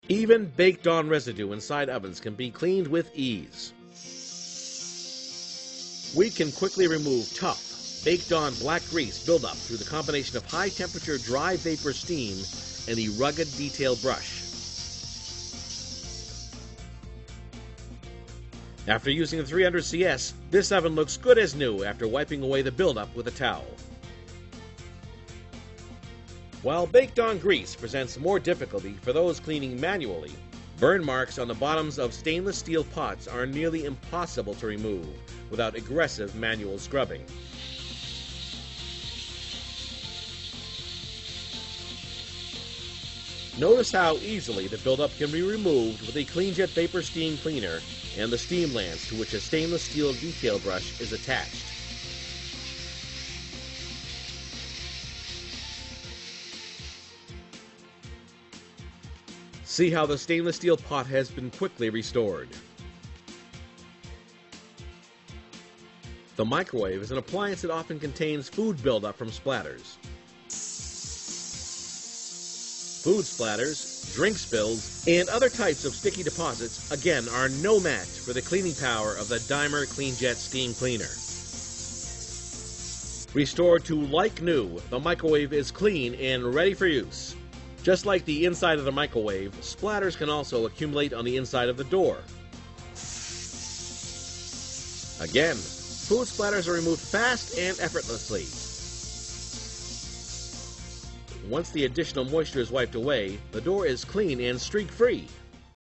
Even baked-on residue inside ovens can be cleaned with ease. We can quickly remove tough, baked-on black grease buildup through the combination of high-temperature dry vapor steam and the rugged detail brush. After using the 300 CS, this oven looks good as new after wiping away the buildup with a towel. While baked-on grease presents more difficulty for those cleaning manually, burn marks on the bottoms of stainless steel pots are nearly impossible to remove without aggressive manual scrubbing. Notice how easily the buildup can be removed with a KleenJet Vapor Steam Cleaner and the steam lance to which a stainless steel detail brush is attached. See how the stainless steel pot has been quickly restored. The microwave is an appliance that often contains food buildup from splatters. Food splatters, drink spills, and other types of sticky deposits, again, are no match for the cleaning power of the Daimer KleenJet Steam Cleaner. Restored to like new, the microwave is clean and ready for use. Just like the inside of the microwave, splatters can also accumulate on the inside of the door. Again, food splatters are removed fast and effortlessly. Once the additional moisture is wiped away, the door is clean and streak-free.